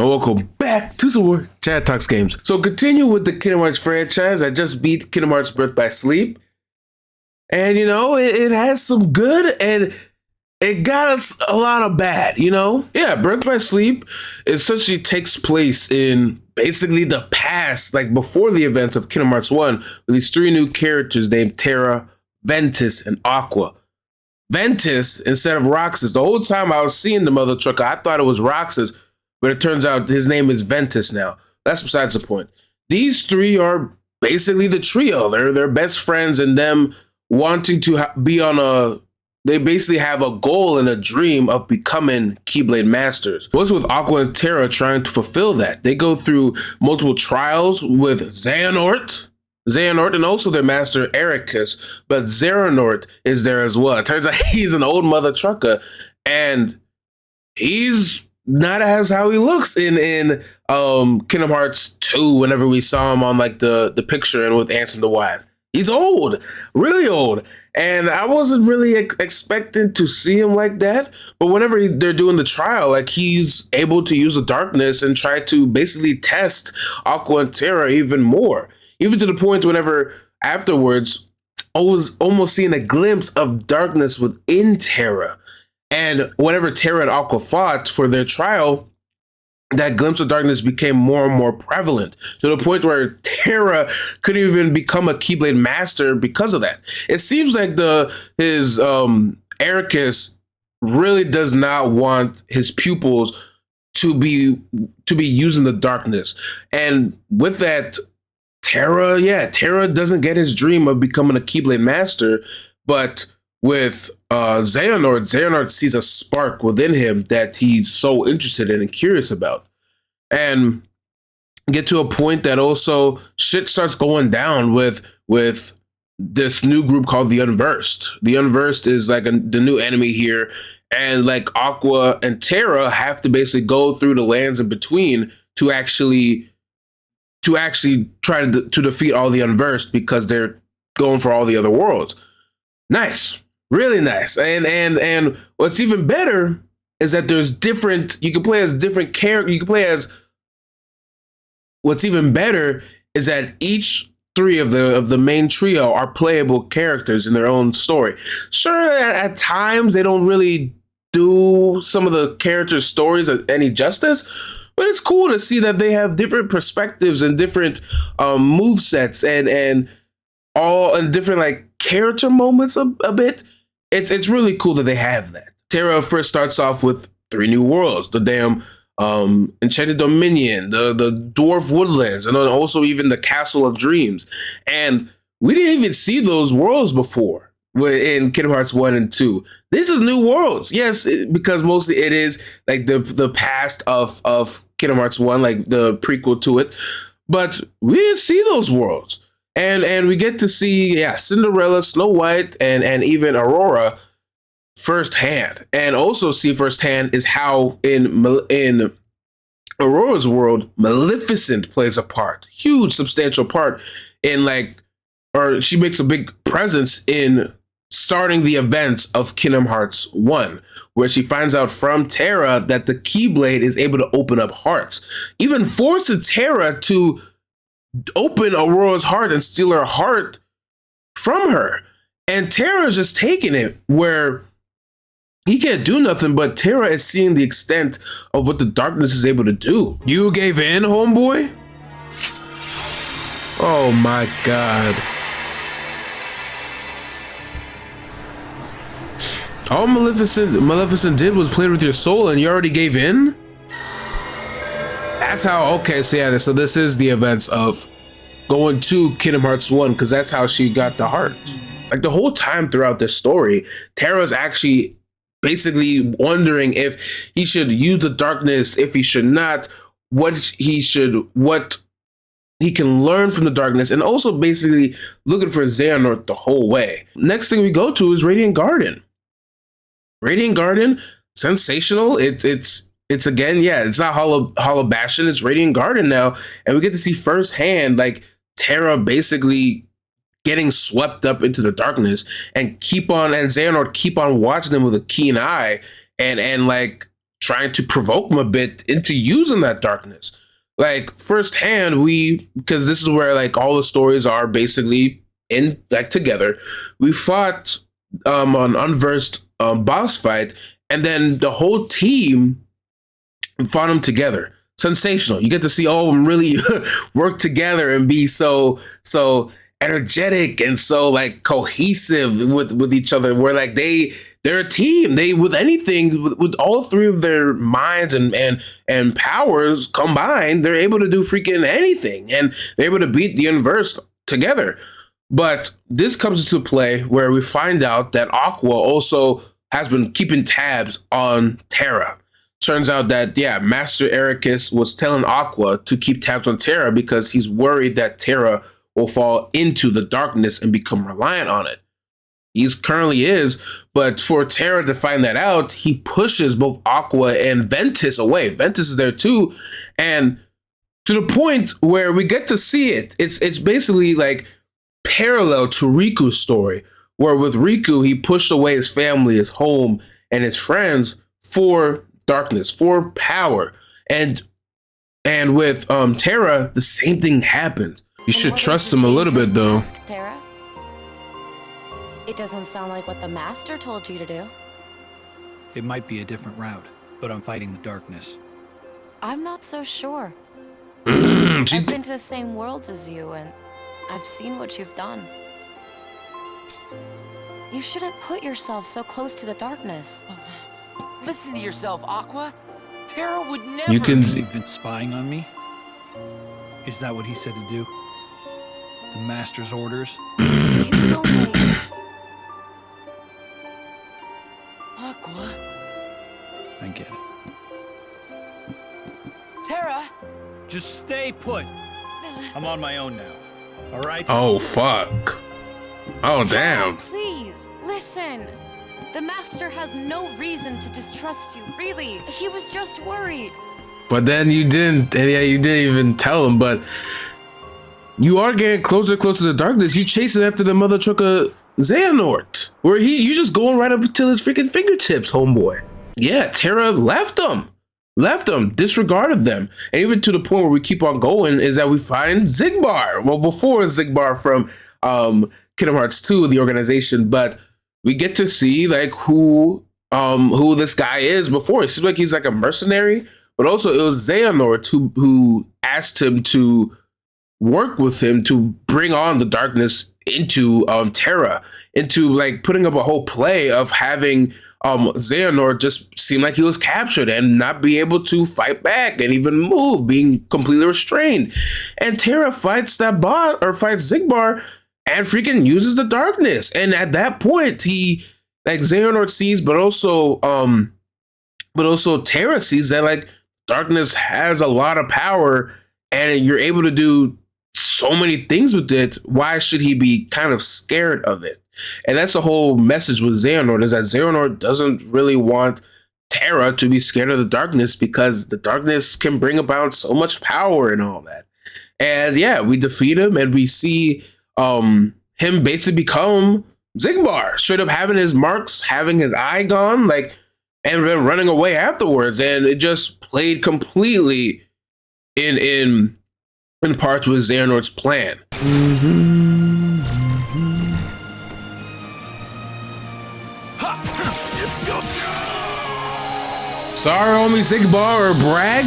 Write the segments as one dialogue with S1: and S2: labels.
S1: And welcome back to some more Chaddy Talks Games. So continue with the Kingdom Hearts franchise. I just beat Kingdom Hearts Birth-by-Sleep. And you know, it has some good and it got us a lot of bad, you know? Yeah, Birth-by-Sleep essentially takes place in basically the past, like before the events of Kingdom Hearts 1, with these three new characters named Terra, Ventus, and Aqua. Ventus instead of Roxas. The whole time I was seeing the mother trucker, I thought it was Roxas, but it turns out his name is Ventus now. That's besides the point. These three are basically the trio. They're best friends, and them wanting to be on a... They basically have a goal and a dream of becoming Keyblade Masters. What's with Aqua and Terra trying to fulfill that? They go through multiple trials with Xehanort, and also their master Ericus, but Xehanort is there as well. It turns out he's an old mother trucker, and he's not as how he looks in Kingdom Hearts 2 whenever we saw him on like the picture and with Ansem the Wise. He's old, really old. And I wasn't really expecting to see him like that. But whenever they're doing the trial, like he's able to use the darkness and try to basically test Aqua and Terra even more. Even to the point whenever afterwards, I was almost seeing a glimpse of darkness within Terra. And whenever Terra and Aqua fought for their trial, that glimpse of darkness became more and more prevalent to the point where Terra couldn't even become a Keyblade Master because of that. It seems like his Ericus really does not want his pupils to be using the darkness. And with that, Terra doesn't get his dream of becoming a Keyblade Master, but with Xehanort sees a spark within him that he's so interested in and curious about. And get to a point that also shit starts going down with this new group called the Unversed. The Unversed is like the new enemy here. And like Aqua and Terra have to basically go through the lands in between to actually try to defeat all the Unversed, because they're going for all the other worlds. Nice. Really nice. And what's even better is that there's different, you can play as different characters. You can play as, what's even better is that each three of the main trio are playable characters in their own story. Sure, at times they don't really do some of the characters' stories any justice, but it's cool to see that they have different perspectives and different move sets and all and different like character moments a bit. It's really cool that they have that. Terra first starts off with 3 new worlds: the damn Enchanted Dominion, the Dwarf Woodlands, and then also even the Castle of Dreams. And we didn't even see those worlds before in Kingdom Hearts 1 and 2. This is new worlds, yes, because mostly it is like the past of Kingdom Hearts 1, like the prequel to it. But we didn't see those worlds. And we get to see, Cinderella, Snow White, and even Aurora firsthand. And also see firsthand is how in Aurora's world, Maleficent plays a part. Huge, substantial part in she makes a big presence in starting the events of Kingdom Hearts 1, where she finds out from Terra that the Keyblade is able to open up hearts. Even forces Terra to open Aurora's heart and steal her heart from her. And Terra's just taking it where he can't do nothing, but Terra is seeing the extent of what the darkness is able to do. You gave in, homeboy? Oh my God. All Maleficent did was play with your soul and you already gave in? That's how, okay, so this is the events of going to Kingdom Hearts 1, because that's how she got the heart. Like the whole time throughout this story, Terra's actually basically wondering if he should use the darkness, if he should not, what he can learn from the darkness, and also basically looking for Xehanort the whole way. Next thing we go to is Radiant Garden. Radiant Garden, sensational. It's again, it's not Hollow Bastion, it's Radiant Garden now. And we get to see firsthand, like, Terra basically getting swept up into the darkness and Xehanort keep on watching them with a keen eye and like trying to provoke him a bit into using that darkness. Like firsthand, because this is where like all the stories are basically in like together. We fought an unversed boss fight, and then the whole team fought them together. Sensational. You get to see all of them really work together and be so energetic and so like cohesive with each other, where like they're a team. They with anything with all three of their minds and powers combined, they're able to do freaking anything, and they're able to beat the Unversed together. But this comes into play where we find out that Aqua also has been keeping tabs on Terra. Turns out that, yeah, Master Ericus was telling Aqua to keep tabs on Terra because he's worried that Terra will fall into the darkness and become reliant on it. He currently is, but for Terra to find that out, he pushes both Aqua and Ventus away. Ventus is there too, and to the point where we get to see it. It's basically like parallel to Riku's story, where with Riku, he pushed away his family, his home, and his friends for darkness, for power. And with Terra, the same thing happened. You should trust him a little bit, though.
S2: Terra? It doesn't sound like what the master told you to do.
S3: It might be a different route, but I'm fighting the darkness.
S2: I'm not so sure. I've been to the same worlds as you, and I've seen what you've done. You shouldn't put yourself so close to the darkness.
S4: Listen to yourself, Aqua. Terra would never...
S3: You've been spying on me? Is that what he said to do? The master's orders?
S2: It was only...
S4: Aqua?
S3: I get it.
S4: Terra?
S3: Just stay put. I'm on my own now. All right?
S1: Oh, fuck. Oh, damn.
S2: Please, listen. The master has no reason to distrust you, really. He was just worried.
S1: But then you didn't even tell him, but you are getting closer and closer to the darkness. You chasing after the mother trucker Xehanort, where you just going right up until his freaking fingertips, homeboy. Yeah, Terra left them, disregarded them. And even to the point where we keep on going is that we find Xigbar. Well, before Xigbar from Kingdom Hearts 2, the organization, but we get to see like who this guy is before. It seems like he's like a mercenary, but also it was Xehanort who asked him to work with him to bring on the darkness into Terra, into like putting up a whole play of having Xehanort just seem like he was captured and not be able to fight back and even move, being completely restrained. And Terra fights that boss, or fights Xigbar, and freaking uses the darkness. And at that point, he like Xehanort sees, but also Terra sees that like darkness has a lot of power, and you're able to do so many things with it. Why should he be kind of scared of it? And that's the whole message with Xehanort, is that Xehanort doesn't really want Terra to be scared of the darkness, because the darkness can bring about so much power and all that. And yeah, we defeat him, and we see him basically become Xigbar, straight up having his marks, having his eye gone, like, and then running away afterwards. And it just played completely in parts with Xehanort's plan. Sorry, homie Xigbar, or brag.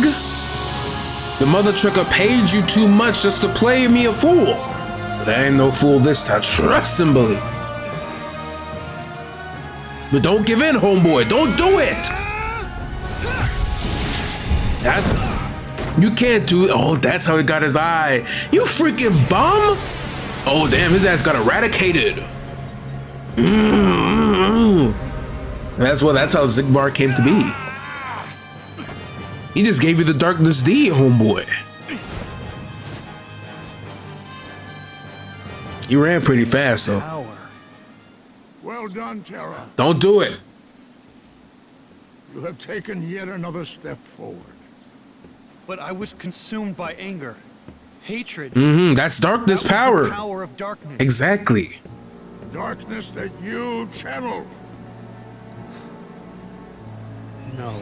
S1: The mother trucker paid you too much just to play me a fool. But I ain't no fool this time. Trust and believe. But don't give in, homeboy. Don't do it. You can't do it. Oh, that's how he got his eye. You freaking bum. Oh, damn, his ass got eradicated. That's how Xigbar came to be. He just gave you the Darkness D, homeboy. You ran pretty fast, though.
S5: Well done, Terra.
S1: Don't do it.
S5: You have taken yet another step forward.
S3: But I was consumed by anger, hatred.
S1: That's darkness power.
S3: The power of darkness.
S1: Exactly.
S5: Darkness that you channeled.
S3: No.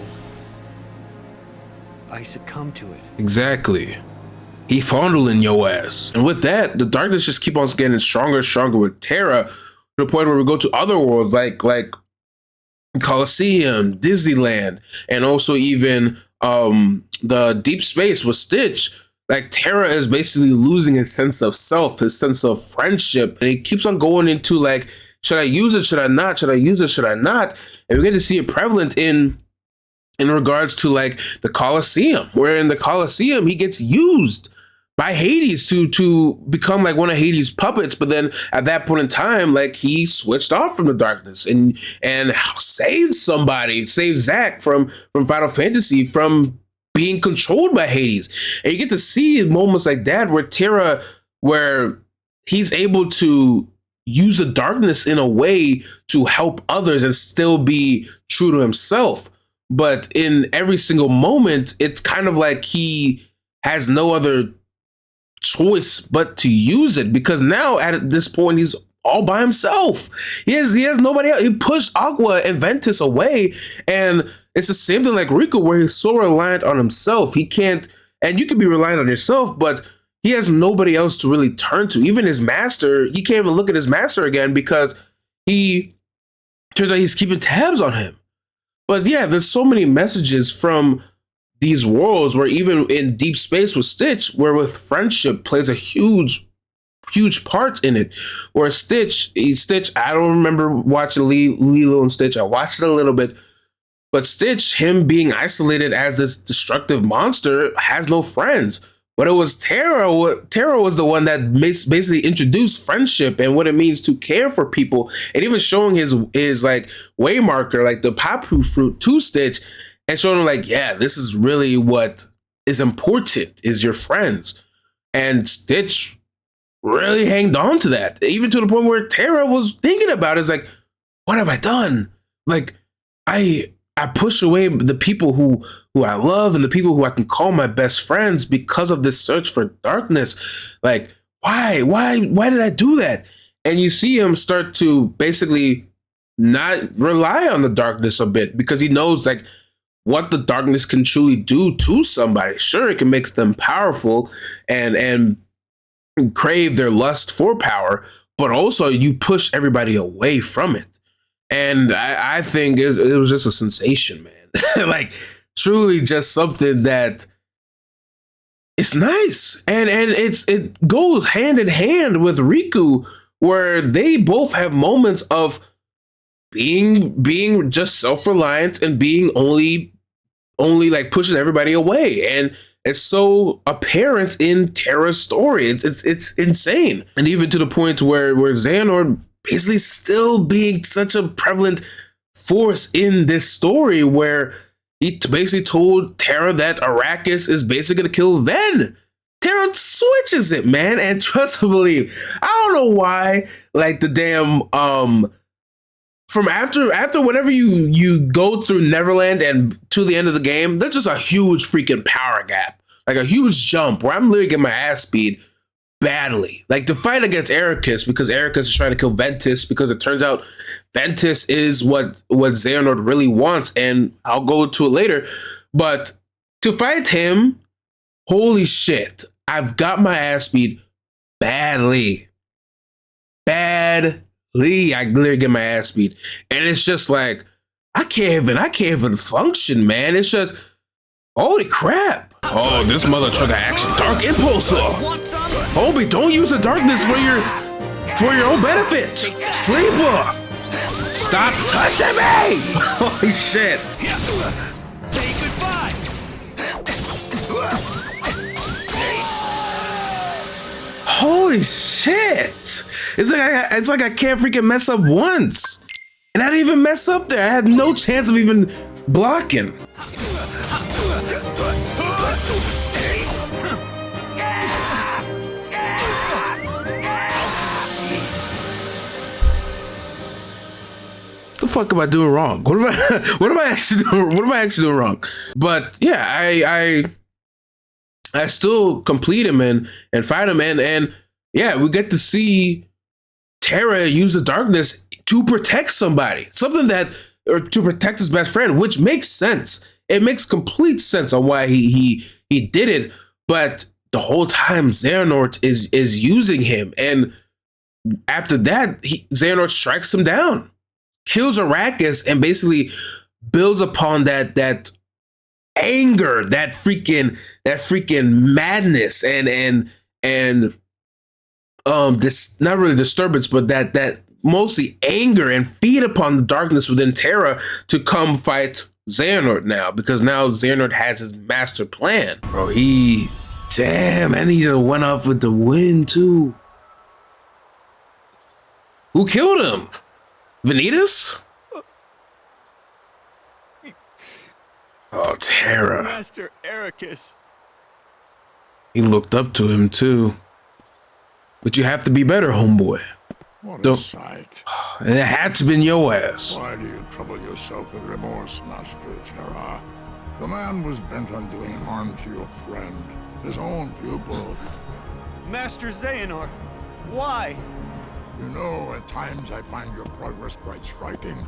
S3: I succumb to it.
S1: Exactly. He fondling your ass. And with that, the darkness just keep on getting stronger and stronger with Terra to the point where we go to other worlds like Colosseum, Disneyland, and also even the deep space with Stitch. Like Terra is basically losing his sense of self, his sense of friendship. And he keeps on going into like, should I use it? Should I not? Should I use it? Should I not? And we get to see it prevalent in regards to like the Colosseum, where in the Colosseum, he gets used by Hades to become like one of Hades' puppets. But then at that point in time, like he switched off from the darkness and saved somebody, saved Zack from Final Fantasy from being controlled by Hades. And you get to see moments like that where Terra, where he's able to use the darkness in a way to help others and still be true to himself. But in every single moment, it's kind of like he has no other choice but to use it, because now at this point he's all by himself. He has nobody else. He pushed Aqua and Ventus away, and it's the same thing like Riku, where he's so reliant on himself. He can't, and you can be reliant on yourself, but he has nobody else to really turn to. Even his master, he can't even look at his master again because he turns out he's keeping tabs on him. But yeah, there's so many messages from these worlds where even in deep space with Stitch, where with friendship plays a huge part in it. Where Stitch, I don't remember watching Lilo and Stitch. I watched it a little bit, but Stitch, him being isolated as this destructive monster, has no friends. But it was Terra. Terra was the one that basically introduced friendship and what it means to care for people, and even showing his like waymarker, like the papu fruit to Stitch, and showing him like, yeah, this is really what is important, is your friends. And Stitch really hanged on to that, even to the point where Terra was thinking about it. It's like, what have I done? Like, I push away the people who I love and the people who I can call my best friends because of this search for darkness. Like, why did I do that? And you see him start to basically not rely on the darkness a bit, because he knows like what the darkness can truly do to somebody. Sure, it can make them powerful and crave their lust for power, but also you push everybody away from it. And I think it was just a sensation, man. Like, truly just something that it's nice. And it goes hand in hand with Riku, where they both have moments of being just self-reliant and being only like pushing everybody away. And it's so apparent in Terra's story. It's insane. And even to the point where Xehanort basically still being such a prevalent force in this story, where he basically told Terra that Arrakis is basically going to kill Ven. Terra switches it, man, and trust and believe. I don't know why, like the damn from after whenever you go through Neverland and to the end of the game, there's just a huge freaking power gap, like a huge jump where I'm literally getting my ass beat badly. Like the fight against Arrakis, because Arrakis is trying to kill Ventus, because it turns out Ventus is what Xehanort really wants, and I'll go to it later. But to fight him, holy shit, I've got my ass beat badly. I literally get my ass beat. And it's just like, I can't even function, man. It's just, holy crap. Oh, this mother trucker action. Dark Impulsor. Homie, don't use the darkness for your own benefit. Sleeper. Stop touching me. Holy shit.
S4: Say goodbye.
S1: Holy shit. It's like I can't freaking mess up once. And I didn't even mess up there. I had no chance of even blocking. What the fuck am I doing wrong? What am I actually doing wrong? But yeah, I still complete him and fight him, and yeah, we get to see Terra use the darkness to protect somebody, or to protect his best friend, which makes sense. it makes complete sense on why he did it. But the whole time Xehanort is using him, and after that, Xehanort strikes him down, kills Arrakis, and basically builds upon that anger, that freaking madness, and this, not really disturbance, but that mostly anger, and feed upon the darkness within Terra to come fight Xehanort now, because now Xehanort has his master plan. Bro, damn, and he just went off with the wind too. Who killed him? Vanitas? Oh, Terra.
S6: Master Arrakis.
S1: He looked up to him too. But you have to be better, homeboy.
S5: What a sight.
S1: And it had to been your ass.
S5: Why do you trouble yourself with remorse, Master Terra? The man was bent on doing harm to your friend, his own pupil.
S6: Master Xehanort, why?
S5: You know, at times I find your progress quite striking.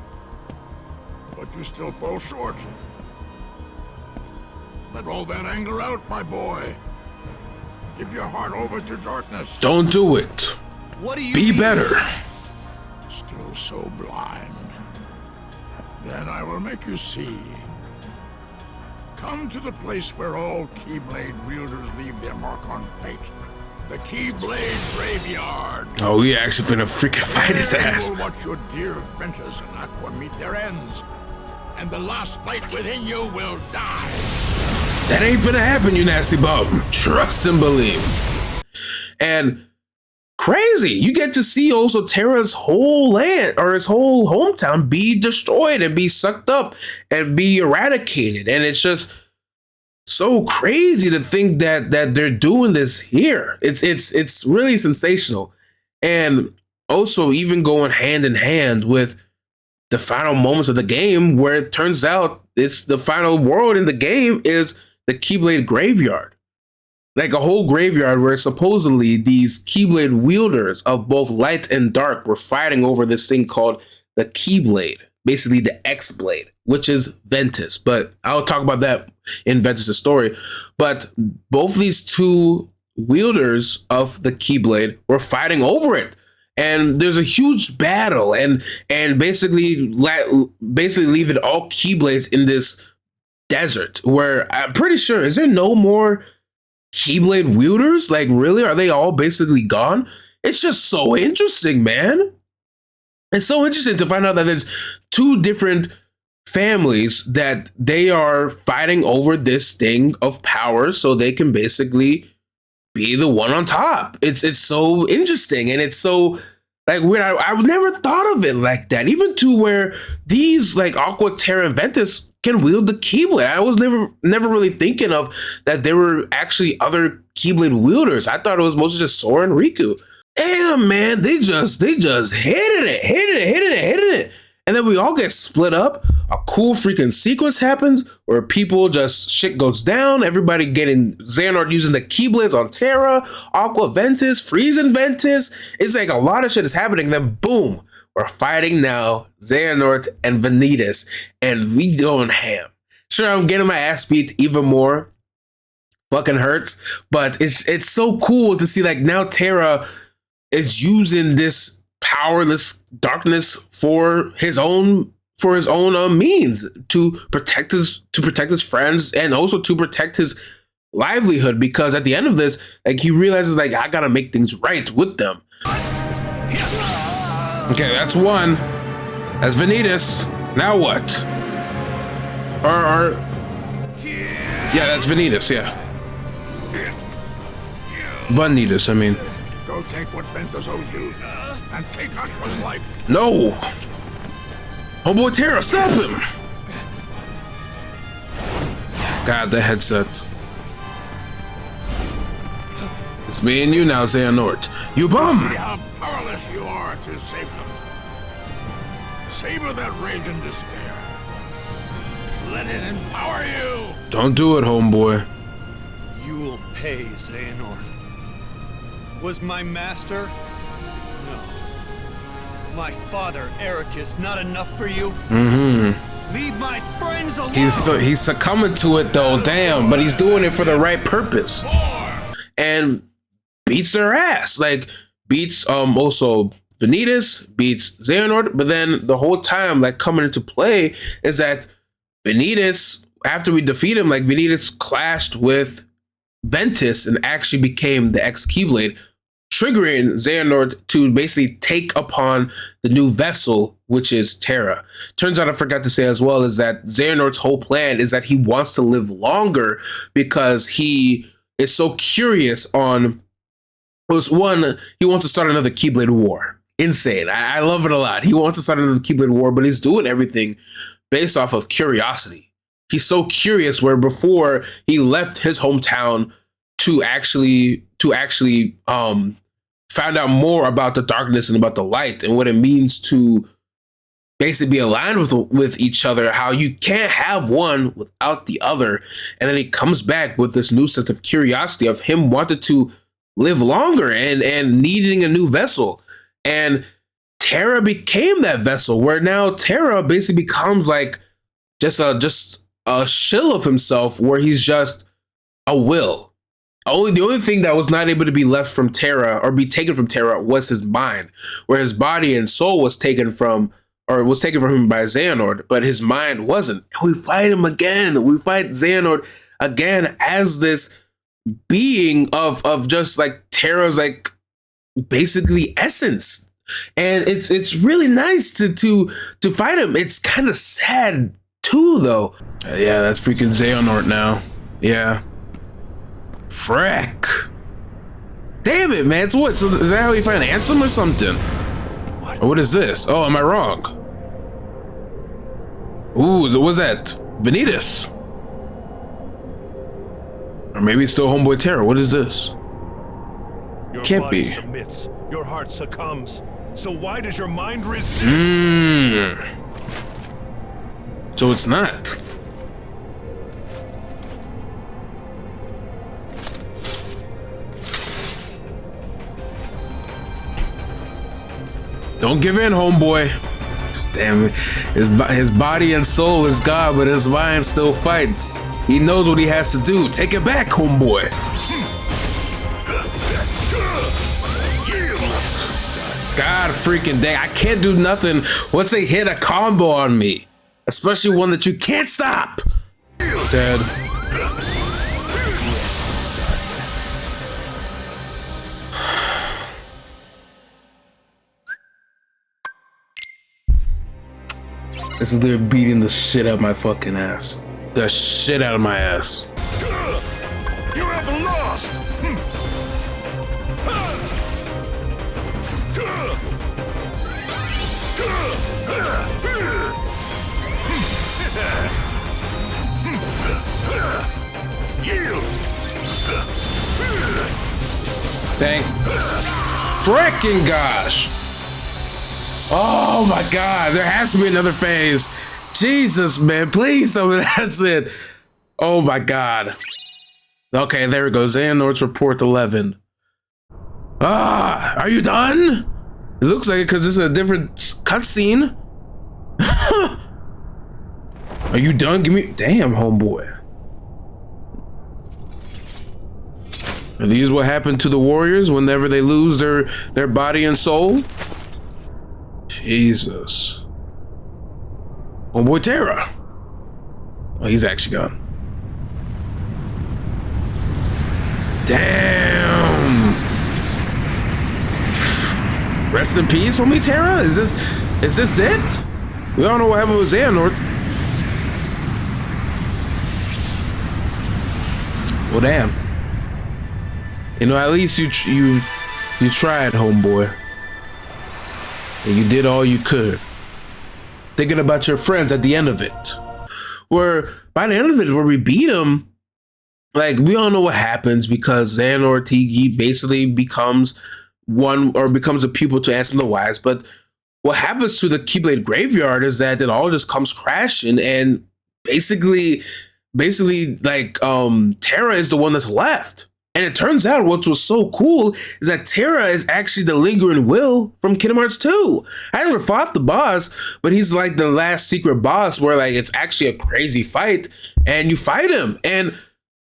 S5: But you still fall short. Let all that anger out, my boy. Give your heart over to darkness.
S1: Don't do it.
S6: What do you
S1: Be
S6: mean?
S1: better.
S5: Still so blind. Then I will make you see. Come to the place where all Keyblade wielders leave their mark on fate. The Keyblade Graveyard.
S1: Oh, we actually finna freaking fight his
S5: There
S1: ass.
S5: You will watch your dear Ventus and Aqua meet their ends. And the last light within you will die.
S1: That ain't finna happen, you nasty bum. Trust and believe. And crazy, you get to see also Terra's whole land, or his whole hometown, be destroyed and be sucked up and be eradicated. And it's just so crazy to think that they're doing this here. It's really sensational. And also even going hand in hand with the final moments of the game, where it turns out it's the final world in the game is the Keyblade Graveyard. Like a whole graveyard where supposedly these Keyblade wielders of both light and dark were fighting over this thing called the Keyblade, basically the X-Blade, which is Ventus. But I'll talk about that in Ventus' story. But both these two wielders of the Keyblade were fighting over it. And there's a huge battle, and basically leaving all Keyblades in this desert where I'm pretty sure, is there no more Keyblade wielders? Like, really? Are they all basically gone? It's just so interesting, man. It's so interesting to find out that there's two different families that they are fighting over this thing of power so they can basically be the one on top. It's so interesting, and it's so like weird. I've never thought of it like that. Even to where these like Aqua, Terra, and Ventus can wield the Keyblade. I was never really thinking of that there were actually other Keyblade wielders. I thought it was mostly just Sora and Riku. Damn, man, they just hitting it. And then we all get split up. A cool freaking sequence happens where people just shit goes down. Everybody getting Xehanort using the Keyblades on Terra, Aqua Ventus, freezing Ventus. It's like a lot of shit is happening. Then boom, we're fighting now Xehanort and Vanitas, and we going ham. Sure, I'm getting my ass beat even more. Fucking hurts, but it's so cool to see like now Terra is using this powerless darkness for his own means to protect his friends, and also to protect his livelihood, because at the end of this, like, he realizes like I gotta make things right with them. Okay, that's one. That's Vanitas. Now what? Or yeah, that's Vanitas. Yeah, Vanitas. I mean.
S5: Go take what Ventus owes you, and take Aqua's life.
S1: No! Homeboy Terra, stop him! God, the headset. It's me and you now, Xehanort. You bum!
S5: See how powerless you are to save them. Savor that rage and despair. Let it empower you!
S1: Don't do it, homeboy.
S6: You'll pay, Xehanort. Was my master? No. My father, Arrakis, not enough for you?
S1: Mm-hmm.
S6: Leave my friends alone!
S1: He's succumbing to it though, damn, but he's doing it for the right purpose. And beats their ass. Like, beats also Vanitas, beats Xehanort, but then the whole time, like, coming into play is that Vanitas, after we defeat him, like, Vanitas clashed with Ventus and actually became the ex-Keyblade, triggering Xehanort to basically take upon the new vessel, which is Terra. Turns out I forgot to say as well is that Xehanort's whole plan is that he wants to live longer because he is so curious on, one, he wants to start another Keyblade war. Insane. I love it a lot. He wants to start another Keyblade war, but he's doing everything based off of curiosity. He's so curious where before he left his hometown to actually find out more about the darkness and about the light and what it means to basically be aligned with each other, how you can't have one without the other. And then he comes back with this new sense of curiosity of him wanting to live longer and needing a new vessel. And Terra became that vessel where now Terra basically becomes like just a shell of himself where he's just a will. The only thing that was not able to be left from Terra or be taken from Terra was his mind, where his body and soul was taken from him by Xehanort, but his mind wasn't. And we fight him again. We fight Xehanort again as this being of just like Terra's like basically essence. And it's really nice to fight him. It's kind of sad too though. Yeah, that's freaking Xehanort now. Yeah. Frack. Damn it, man. It's what? So is that how you find Ansem or something? Or what is this? Oh, am I wrong? Ooh, what's that? Vanitas. Or maybe it's still Homeboy Terra. What is this?
S7: Your
S1: Can't
S7: body
S1: be.
S7: submits, your heart succumbs. So why does your mind resist?
S1: So it's not. Don't give in, homeboy. Damn it. His body and soul is God, but his mind still fights. He knows what he has to do. Take it back, homeboy. God freaking dang. I can't do nothing once they hit a combo on me. Especially one that you can't stop. Dead. This is literally beating the shit out of my fucking ass. The shit out of my ass.
S7: You have lost!
S1: Thank frickin' gosh. Oh my God, there has to be another phase. Jesus, man, please tell me that's it. Oh my God. Okay, there we go. Xehanort's report 11. Are you done? It looks like it because this is a different cutscene. Are you done? Give me, damn, homeboy. Are these what happened to the warriors whenever they lose their body and soul? Jesus. Homeboy Terra. Oh, he's actually gone. Damn. Rest in peace, homie Terra? Is this it? We all know what happened with Xehanort. Well, damn. You know, at least you tried, homeboy. And you did all you could. Thinking about your friends at the end of it. Where, by the end of it, where we beat him, like, we all know what happens because Xehanort, he basically becomes a pupil to Ansem the Wise. But what happens to the Keyblade graveyard is that it all just comes crashing and basically, like, Terra is the one that's left. And it turns out what was so cool is that Terra is actually the lingering will from Kingdom Hearts 2. I never fought the boss, but he's like the last secret boss where like it's actually a crazy fight and you fight him. And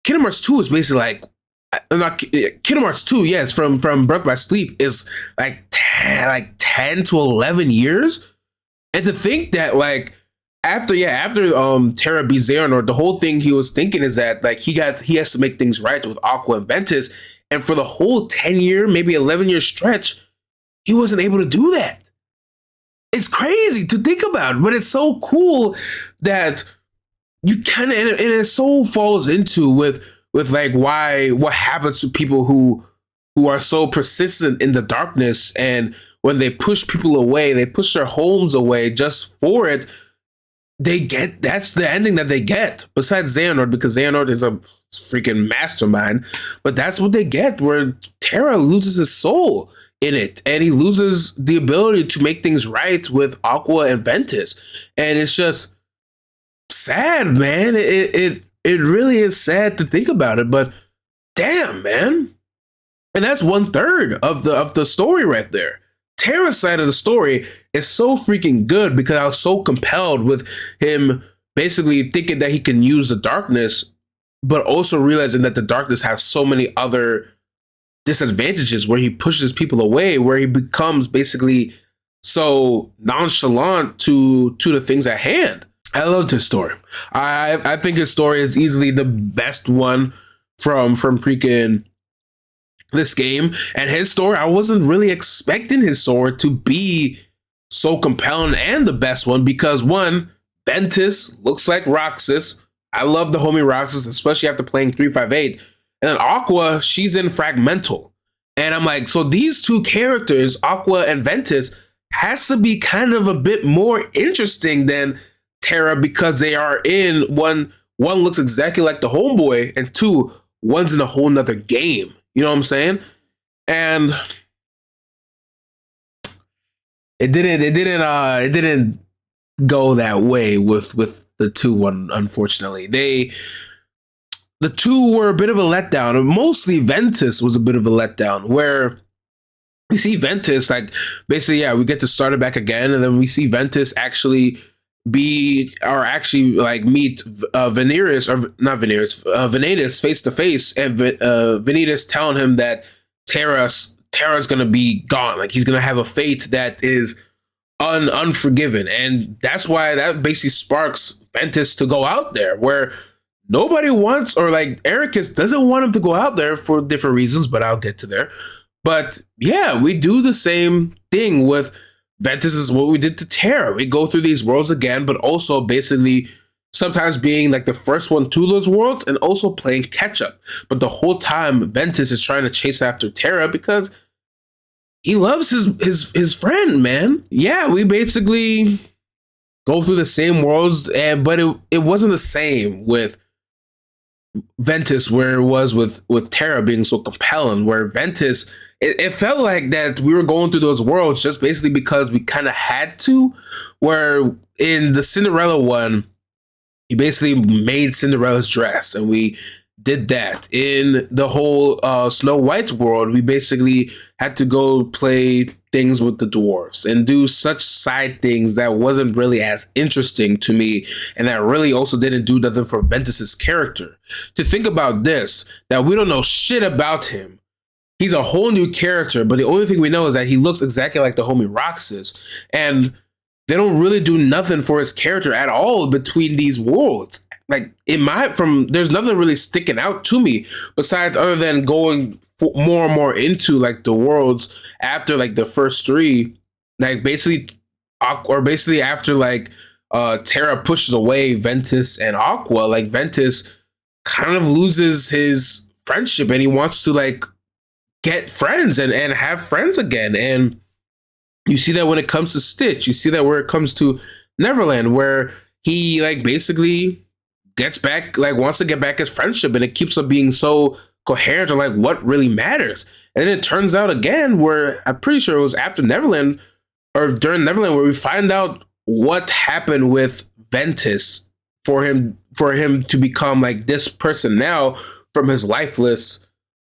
S1: Kingdom Hearts 2 is basically like, not Kingdom Hearts 2, yes, from Birth by Sleep is like 10 to 11 years. And to think that like after Terra beat Xehanort, the whole thing he was thinking is that like he has to make things right with Aqua and Ventus, and for the whole 10-year, maybe 11-year stretch, he wasn't able to do that. It's crazy to think about, but it's so cool that you kind of, and it so falls into with like what happens to people who are so persistent in the darkness, and when they push people away, they push their homes away just for it. That's the ending that they get. Besides Xehanort, because Xehanort is a freaking mastermind, but that's what they get, where Terra loses his soul in it, and he loses the ability to make things right with Aqua and Ventus, and it's just sad, man. It really is sad to think about it, but damn, man. And that's 1/3 of the story right there. Terra's side of the story is so freaking good because I was so compelled with him basically thinking that he can use the darkness, but also realizing that the darkness has so many other disadvantages where he pushes people away, where he becomes basically so nonchalant to the things at hand. I loved his story. I think his story is easily the best one from freaking this game. And his story, I wasn't really expecting his story to be so compelling and the best one, because one, Ventus looks like Roxas. I love the homie Roxas, especially after playing 358. And then Aqua, she's in Fragmental. And I'm like, so these two characters, Aqua and Ventus, has to be kind of a bit more interesting than Terra, because they are in one looks exactly like the homeboy, and two, one's in a whole nother game. You know what I'm saying? And it didn't go that way with the two one, unfortunately. The two were a bit of a letdown, and mostly Ventus was a bit of a letdown, where we see Ventus, like, basically, yeah, we get to start it back again, and then we see Ventus actually meet Venatus face to face, and Venatus telling him that Terra's gonna be gone, like he's gonna have a fate that is unforgiven, and that's why that basically sparks Ventus to go out there, where nobody wants, or like Ericus doesn't want him to go out there for different reasons, but I'll get to there. But yeah, we do the same thing with Ventus is what we did to Terra. We go through these worlds again, but also basically sometimes being like the first one to those worlds and also playing catch up. But the whole time, Ventus is trying to chase after Terra because he loves his friend, man. Yeah, we basically go through the same worlds, but it wasn't the same with Ventus where it was with Terra being so compelling, where Ventus, it felt like that we were going through those worlds just basically because we kind of had to, where in the Cinderella one, he basically made Cinderella's dress, and we did that. In the whole Snow White world, we basically had to go play things with the dwarves and do such side things that wasn't really as interesting to me, and that really also didn't do nothing for Ventus's character. To think about this, that we don't know shit about him. He's a whole new character, but the only thing we know is that he looks exactly like the homie Roxas, and they don't really do nothing for his character at all between these worlds. Like there's nothing really sticking out to me besides other than going more and more into like the worlds after like the first three, like basically after like Terra pushes away Ventus and Aqua, like Ventus kind of loses his friendship and he wants to like get friends and have friends again. And you see that when it comes to Stitch, you see that where it comes to Neverland, where he like basically gets back, like wants to get back his friendship, and it keeps up being so coherent to like what really matters. And then it turns out again, where I'm pretty sure it was after Neverland or during Neverland, where we find out what happened with Ventus for him to become like this person now from his lifeless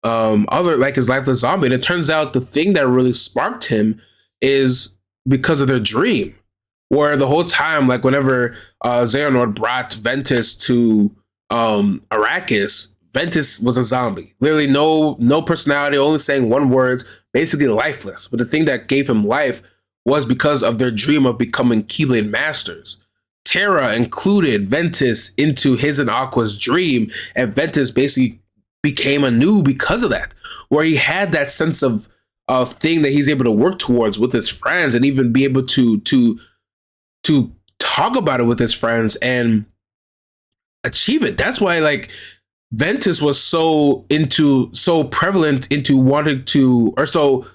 S1: other like his lifeless zombie. And it turns out the thing that really sparked him is because of their dream, where the whole time, like whenever Xehanort brought Ventus to Arrakis, Ventus was a zombie. Literally no personality, only saying one word, basically lifeless. But the thing that gave him life was because of their dream of becoming Keyblade Masters. Terra included Ventus into his and Aqua's dream, and Ventus basically became anew because of that, where he had that sense of thing that he's able to work towards with his friends, and even be able to talk about it with his friends and achieve it. That's why like Ventus was so prevalent into wanting to, or so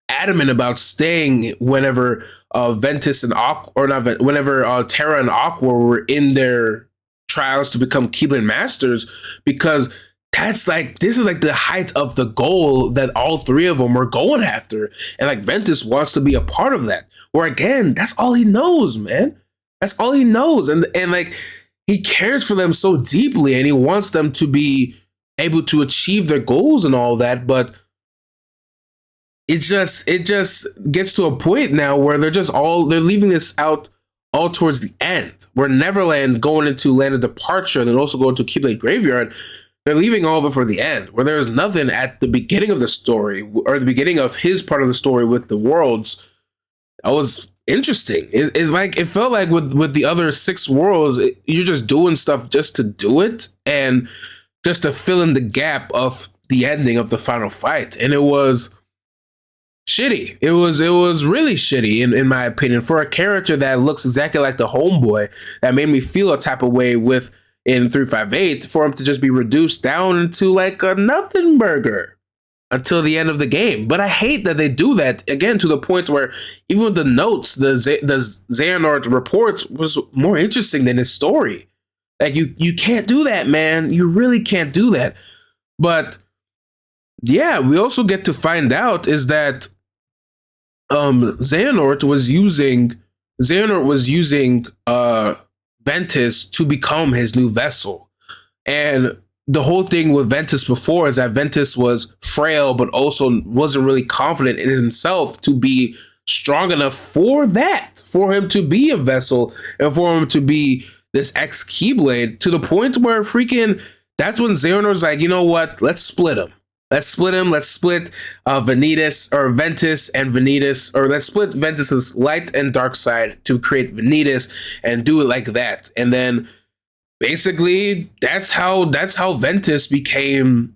S1: adamant about staying whenever Ventus and Aqua, or not, whenever Terra and Aqua were in their trials to become Keyblade Masters, because this is like the height of the goal that all three of them are going after, and like Ventus wants to be a part of that. Where again, that's all he knows, man. That's all he knows, and like he cares for them so deeply, and he wants them to be able to achieve their goals and all that, but it just gets to a point now where they're leaving this out all towards the end. Where Neverland going into Land of Departure and then also going to Keyblade Graveyard, they're leaving all of it for the end, where there's nothing at the beginning of the story or the beginning of his part of the story with the worlds. That was interesting. It felt like with the other 6 worlds, you're just doing stuff just to do it and just to fill in the gap of the ending of the final fight, and it was shitty. It was really shitty in my opinion, for a character that looks exactly like the homeboy that made me feel a type of way with in 358, for him to just be reduced down into like a nothing burger until the end of the game. But I hate that they do that again, to the point where even with the notes, the Xehanort reports was more interesting than his story. Like you can't do that, man. You really can't do that. But yeah, we also get to find out is that Xehanort was using Ventus to become his new vessel. And the whole thing with Ventus before is that Ventus was frail, but also wasn't really confident in himself to be strong enough for that, for him to be a vessel and for him to be this ex-Keyblade, to the point where freaking, that's when Xehanort's like, you know what, let's split him. Let's split Vanitas, or Ventus and Vanitas, or let's split Ventus's light and dark side to create Vanitas and do it like that. And then basically that's how Ventus became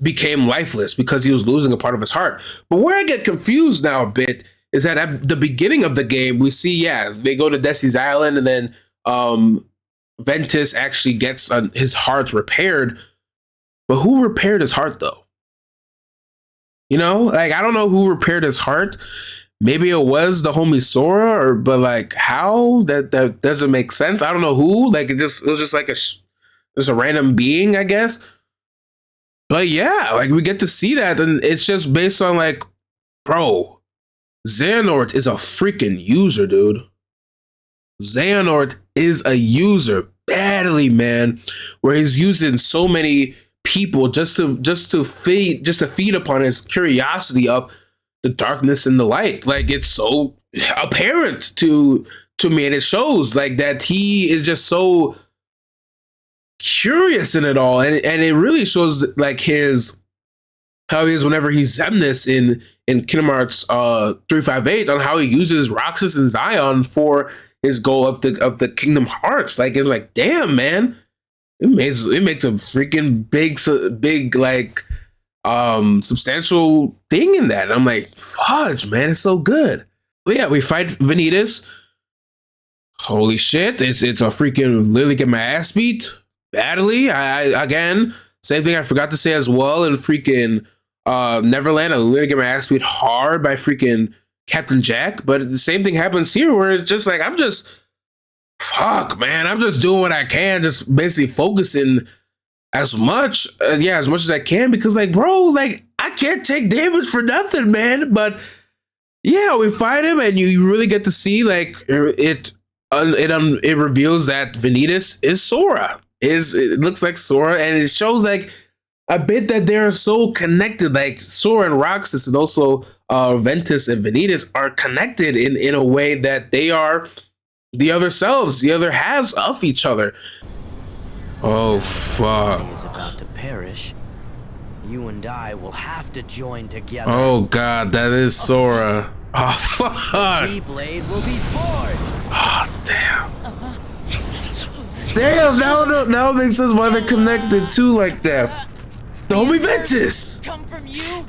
S1: lifeless, because he was losing a part of his heart. But where I get confused now a bit is that at the beginning of the game, we see, they go to Desi's Island, and then Ventus actually gets his heart repaired. But who repaired his heart though? You know, like, I don't know who repaired his heart. Maybe it was the homie Sora, but like, how? That doesn't make sense. I don't know who. Like, it was just like just a random being, I guess. But yeah, like, we get to see that, and it's just based on like, bro, Xehanort is a freaking user, dude. Xehanort is a user badly, man. Where he's using so many people just to feed upon his curiosity of the darkness and the light. Like, it's so apparent to me, and it shows like that he is just so curious in it all, and it really shows like how he is whenever he's Xemnas in Kingdom Hearts 358, on how he uses Roxas and Zion for his goal of the Kingdom Hearts. Like, it's like, damn, man. It makes a freaking big like substantial thing in that. And I'm like, fudge, man, it's so good. But yeah, we fight Vanitas. Holy shit, it's a freaking literally get my ass beat badly. I again, same thing I forgot to say as well in freaking Neverland. I literally get my ass beat hard by freaking Captain Jack. But the same thing happens here, where it's just like, I'm just doing what I can, just basically focusing as much as I can, because like, bro, like, I can't take damage for nothing, man. But yeah, we fight him, and you really get to see like it reveals that Vanitas is Sora. It looks like Sora, and it shows like a bit that they're so connected, like Sora and Roxas and also Ventus and Vanitas are connected in a way that they are the other selves, the other halves of each other. Oh, fuck.
S8: He is about to perish. You and I will have to join together.
S1: Oh, God, that is Sora. Oh, fuck.
S8: The Keyblade will be forged.
S1: Oh, damn. Damn, now it makes sense why they're connected too like that. The homie Ventus.
S4: Come from you?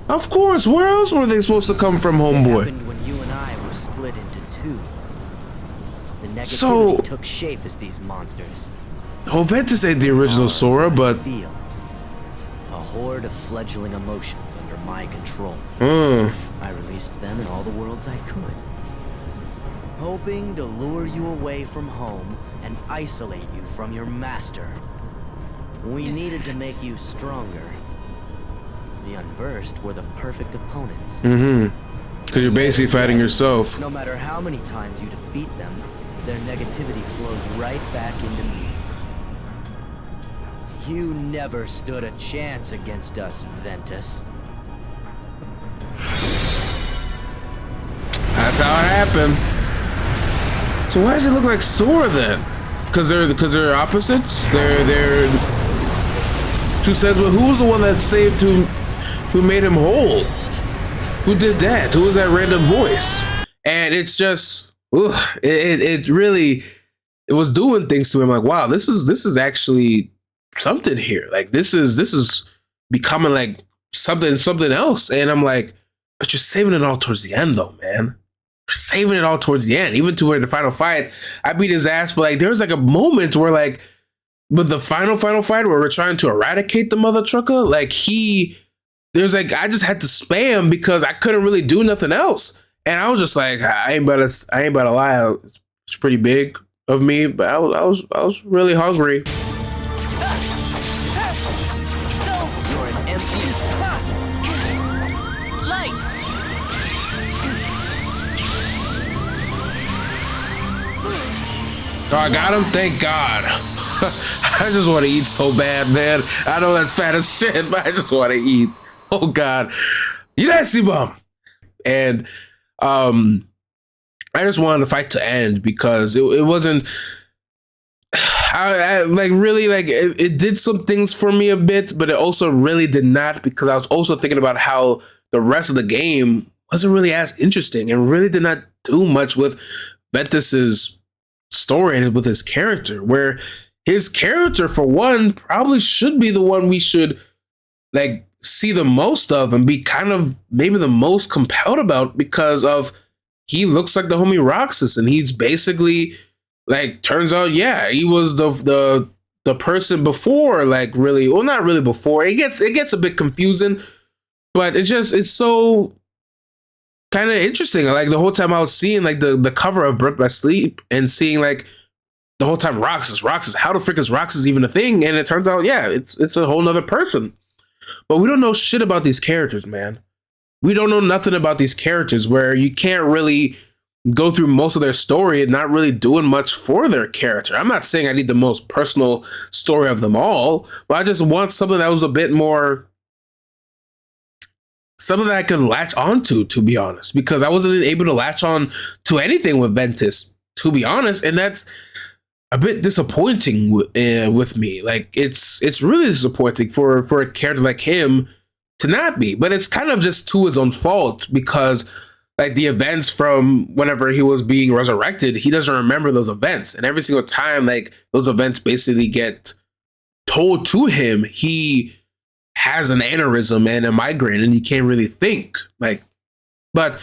S1: Of course, where else were they supposed to come from,
S8: It
S1: homeboy?
S8: happened when you and I were split into two. The negativity
S1: So-
S8: took shape as these monsters.
S1: Oh, Ventus ain't the original Sora, but
S8: Feel a horde of fledgling emotions under my control. I released them in all the worlds I could, hoping to lure you away from home and isolate you from your master. We needed to make you stronger. The Unversed were the perfect opponents.
S1: because you're basically fighting yourself.
S8: No matter how many times you defeat them, their negativity flows right back into me. You never stood a chance against us, Ventus.
S1: That's how it happened. So why does it look like Sora then? Because they're opposites. They're two sides. But who was the one that saved who made him whole? Who did that? Who was that random voice? And it's just, it really, it was doing things to him. Like, wow, this is actually something here. Like this is becoming like something else. And I'm like, but you're saving it all towards the end though, man. You're saving it all towards the end, even to where the final fight, I beat his ass. But like, there was like a moment where like, but the final fight where we're trying to eradicate the mother trucker, like there's like, I just had to spam because I couldn't really do nothing else. And I was just like, I ain't about to lie. It's pretty big of me, but I was really hungry.
S8: You're an empty
S4: Light!
S1: So I got him, thank God. I just want to eat so bad, man. I know that's fat as shit, but I just want to eat. Oh God. You didn't see bum. And I just wanted the fight to end because it wasn't I like really like it did some things for me a bit, but it also really did not, because I was also thinking about how the rest of the game wasn't really as interesting and really did not do much with Ventus's story and with his character, where his character, for one, probably should be the one we should like see the most of and be kind of maybe the most compelled about, because of he looks like the homie Roxas, and he's basically like, turns out, yeah, he was the person before, like really, well, not really before. It gets a bit confusing, but it's so kind of interesting. Like the whole time I was seeing like the cover of Birth by Sleep and seeing like the whole time Roxas, how the frick is Roxas even a thing? And it turns out, yeah, it's a whole nother person. But we don't know shit about these characters, man. We don't know nothing about these characters, where you can't really go through most of their story and not really doing much for their character. I'm not saying I need the most personal story of them all, but I just want something that was a bit more, something that I could latch onto, to be honest, because I wasn't able to latch on to anything with Ventus, to be honest, and that's a bit disappointing with me. Like it's really disappointing for a character like him to not be, but it's kind of just to his own fault, because like the events from whenever he was being resurrected, he doesn't remember those events, and every single time like those events basically get told to him, he has an aneurysm and a migraine and he can't really think. Like, but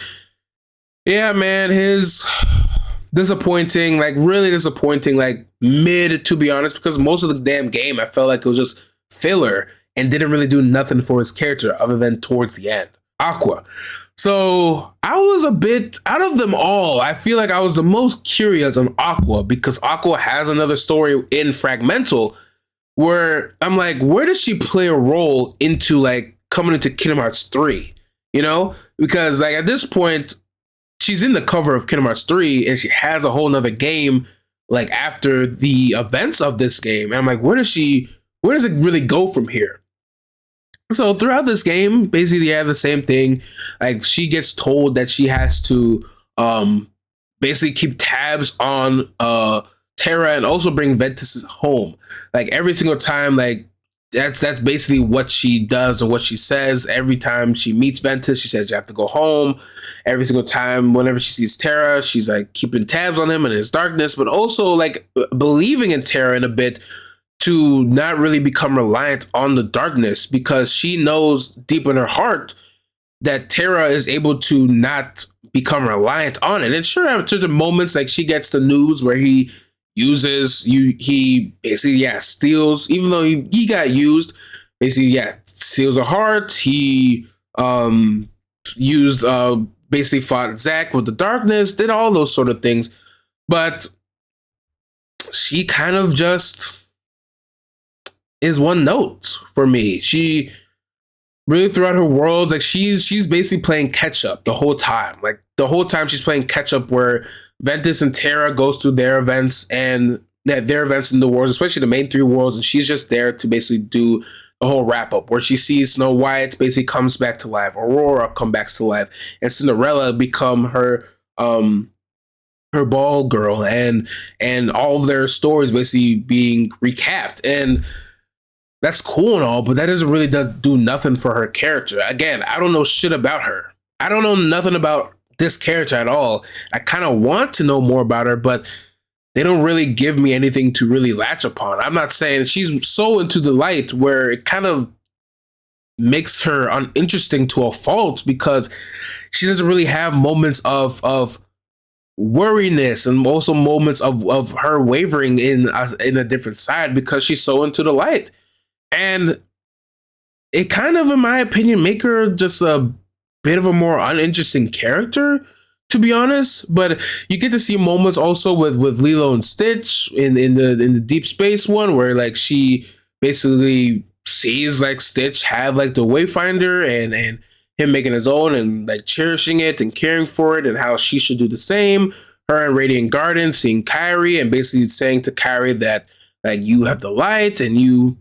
S1: yeah, man, his disappointing, like really disappointing, like mid, to be honest, because most of the damn game I felt like it was just filler and didn't really do nothing for his character other than towards the end. Aqua. So I was a bit, out of them all, I feel like I was the most curious on Aqua, because Aqua has another story in Fragmental where I'm like, where does she play a role into like coming into Kingdom Hearts 3? You know, because like at this point, she's in the cover of Kingdom Hearts 3 and she has a whole nother game like after the events of this game. And I'm like, where does she where does it really go from here? So throughout this game, basically you have the same thing. Like she gets told that she has to basically keep tabs on Terra and also bring Ventus home. Like every single time, like that's basically what she does and what she says. Every time she meets Ventus, she says you have to go home. Every single time, whenever she sees Terra, she's like keeping tabs on him and his darkness, but also like believing in Terra in a bit to not really become reliant on the darkness, because she knows deep in her heart that Terra is able to not become reliant on it. And sure, after the moments like she gets the news where he basically steals, even though he got used, basically steals a heart. He used basically fought Zack with the darkness, did all those sort of things, but she kind of just is one note for me. She really throughout her worlds, like she's basically playing catch up the whole time. Like the whole time she's playing catch up, where Ventus and Terra goes through their events and their events in the worlds, especially the main 3 worlds, and she's just there to basically do the whole wrap up, where she sees Snow White basically comes back to life, Aurora come back to life, and Cinderella become her ball girl, and all of their stories basically being recapped. And that's cool and all, but that doesn't really do nothing for her character. Again, I don't know shit about her. I don't know nothing about this character at all. I kind of want to know more about her, but they don't really give me anything to really latch upon. I'm not saying she's so into the light where it kind of makes her uninteresting to a fault, because she doesn't really have moments of worriness and also moments of her wavering in a different side, because she's so into the light. And it kind of, in my opinion, make her just a bit of a more uninteresting character, to be honest. But you get to see moments also with Lilo and Stitch in the Deep Space one, where like she basically sees like Stitch have like the Wayfinder and him making his own and like cherishing it and caring for it, and how she should do the same. Her in Radiant Garden seeing Kyrie and basically saying to Kyrie that like you have the light and you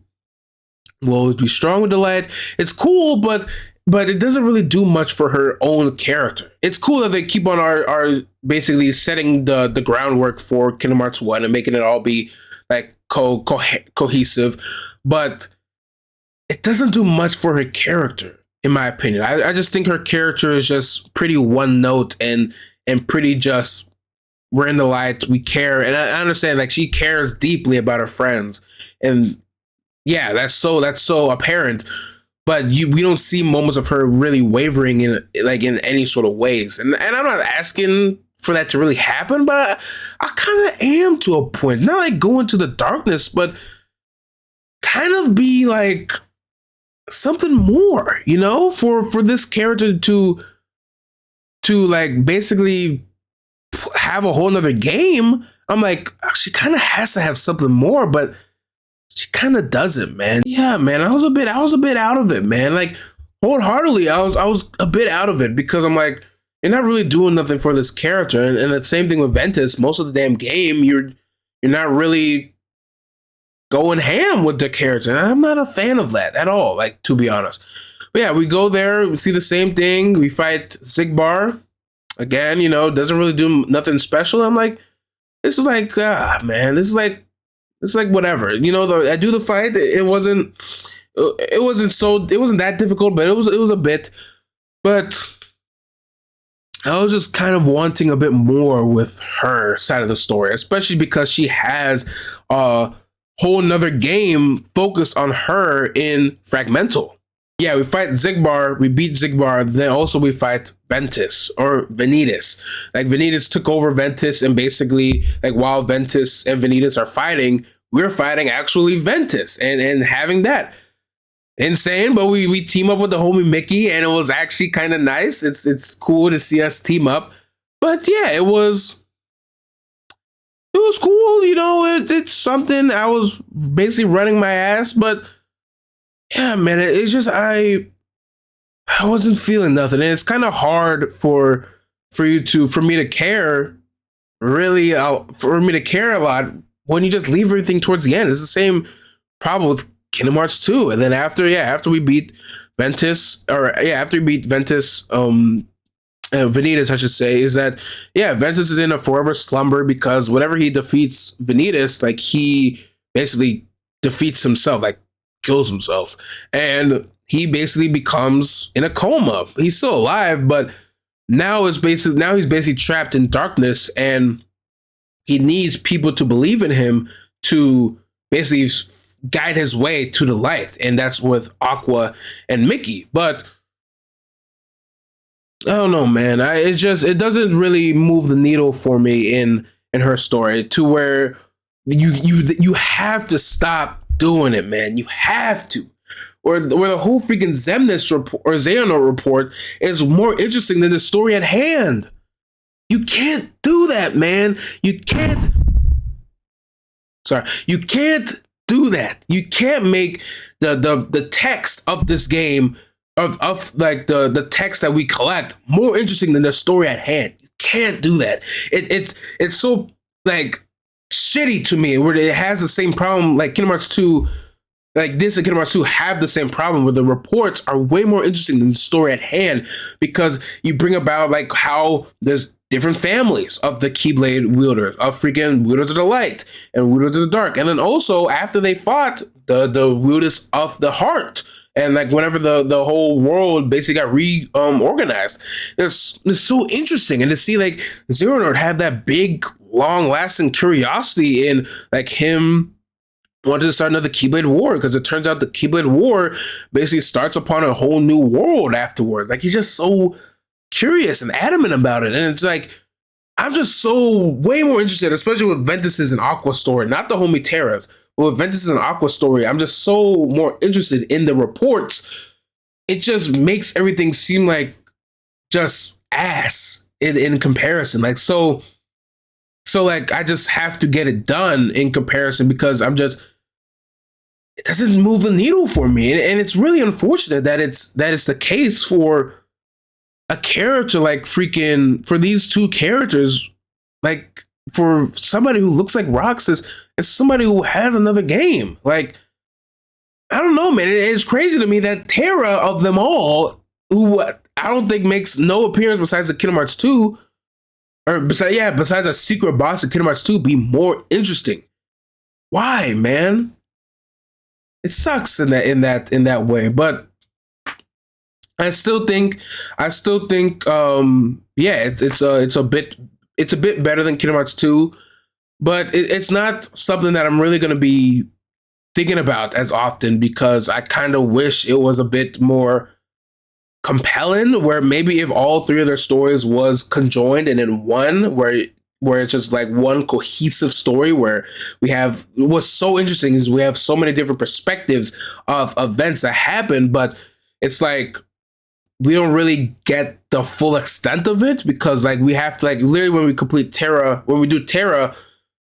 S1: will always be strong with the light. It's cool, but it doesn't really do much for her own character. It's cool that they keep on our basically setting the groundwork for Kingdom Hearts 1 and making it all be like cohesive, but it doesn't do much for her character, in my opinion. I just think her character is just pretty one note and pretty just, we're in the light, we care. And I understand like she cares deeply about her friends, and yeah, that's so apparent, but we don't see moments of her really wavering in any sort of ways. And I'm not asking for that to really happen, but I kind of am to a point. Not like go into the darkness, but kind of be like something more, you know, for this character to like basically have a whole nother game. I'm like, she kind of has to have something more, but she kind of doesn't, man. Yeah, man. I was a bit out of it, man. Like wholeheartedly, I was a bit out of it, because I'm like, you're not really doing nothing for this character. And the same thing with Ventus. Most of the damn game, you're not really going ham with the character. And I'm not a fan of that at all, like, to be honest. But yeah, we go there, we see the same thing. We fight Zigbar. Again, you know, doesn't really do nothing special. I'm like, this is like, man, this is like whatever. You know, I do the fight. It wasn't that difficult, but it was a bit. But I was just kind of wanting a bit more with her side of the story, especially because she has a whole nother game focused on her in Fragmental. Yeah, we fight Zigbar, we beat Zigbar, then also we fight Ventus or Vanitas. Like Vanitas took over Ventus, and basically like while Ventus and Vanitas are fighting, we're fighting actually Ventus and having that. Insane, but we team up with the homie Mickey, and it was actually kind of nice. It's cool to see us team up. But yeah, it was cool, you know, it's something. I was basically running my ass, but yeah, man, it's just I wasn't feeling nothing. And it's kind of hard for me to care really, for me to care a lot when you just leave everything towards the end. It's the same problem with Kingdom Hearts 2. And then after we beat Ventus, Vanitas, I should say, is that Ventus is in a forever slumber because whenever he defeats Vanitas, like he basically defeats himself, like kills himself, and he basically becomes in a coma. He's still alive, but now he's basically trapped in darkness, and he needs people to believe in him to basically guide his way to the light, and that's with Aqua and Mickey. But I don't know, man. It doesn't really move the needle for me in her story to where you have to stop doing it, man. You have to. Or the whole freaking Xemnas report or Xehanort report is more interesting than the story at hand. You can't do that, man. You can't do that. You can't make the text of this game of like the text that we collect more interesting than the story at hand. You can't do that. It's so like shitty to me where it has the same problem like Kingdom Hearts 2. Like this and Kingdom Hearts 2 have the same problem where the reports are way more interesting than the story at hand because you bring about like how there's different families of the Keyblade wielders, of freaking wielders of the light and wielders of the dark. And then also after they fought the wielders of the heart. And like whenever the whole world basically got reorganized, it's so interesting. And to see like Xehanort have that big, long-lasting curiosity in like him wanted to start another Keyblade War, because it turns out the Keyblade War basically starts upon a whole new world afterwards. Like he's just so curious and adamant about it. And it's like, I'm just so way more interested, especially with Ventus's and Aqua story, not the homie Terra's, but with Ventus's and Aqua story. I'm just so more interested in the reports. It just makes everything seem like just ass in comparison. Like, so like I just have to get it done in comparison because it doesn't move the needle for me. And it's really unfortunate that it's the case for a character like freaking, for these two characters, like for somebody who looks like Roxas and somebody who has another game. Like, I don't know, man. It's crazy to me that Terra of them all, who I don't think makes no appearance besides the Kingdom Hearts 2, or besides a secret boss in Kingdom Hearts 2, be more interesting. Why, man? It sucks in that way, but I still think it's a bit better than Kingdom Hearts 2, but it's not something that I'm really going to be thinking about as often because I kind of wish it was a bit more compelling, where maybe if all three of their stories was conjoined and in one, where it's just like one cohesive story, where what's so interesting is we have so many different perspectives of events that happen, but it's like we don't really get the full extent of it because like we have to, like, literally when we complete Terra, when we do Terra,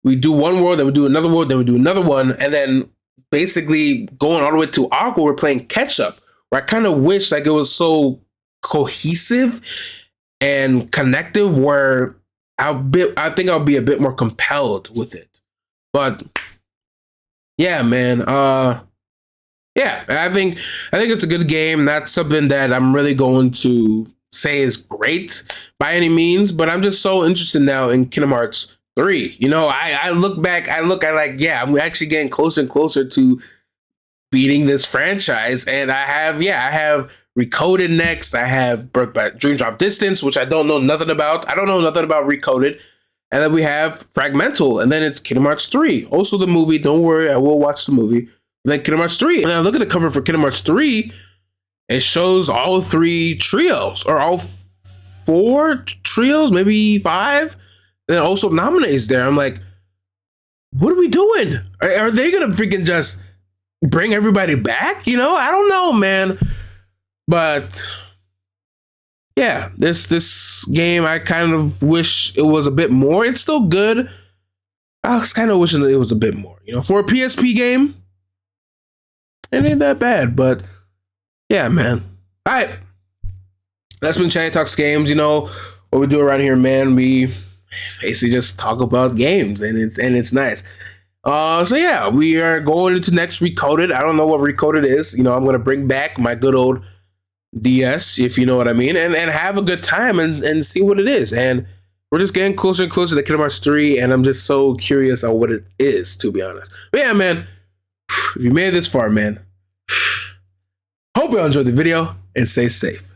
S1: we do one world, then we do another world, then we do another one, and then basically going all the way to Aqua, we're playing catch up. Where I kind of wish like it was so cohesive and connective, where I think I'll be a bit more compelled with it. But yeah, man. I think it's a good game. Not something that I'm really going to say is great by any means, but I'm just so interested now in Kingdom Hearts 3. You know, I look I'm actually getting closer and closer to beating this franchise, and I have Recoded next. I have Birth by Dream Drop Distance, which I don't know nothing about. I don't know nothing about Recoded. And then we have Fragmental, and then it's Kingdom Hearts 3. Also the movie, don't worry, I will watch the movie. And then Kingdom Hearts 3. And I look at the cover for Kingdom Hearts 3, it shows all three trios, or all four trios, maybe five. And then also Naminé is there. I'm like, what are we doing? Are they gonna freaking just bring everybody back? You know, I don't know, man. But yeah, this game, I kind of wish it was a bit more. It's still good. I was kind of wishing that it was a bit more. You know, for a PSP game, it ain't that bad. But yeah, man. All right, that's been Chaddy Talks Games. You know what we do around here, man. We basically just talk about games, and it's nice. So yeah, we are going into next Recoded. I don't know what Recoded is. You know, I'm gonna bring back my good old DS, if you know what I mean, and have a good time and see what it is. And we're just getting closer and closer to Kingdom Hearts 3, and I'm just so curious on what it is, to be honest. But yeah, man, if you made it this far, man, hope you all enjoyed the video and stay safe.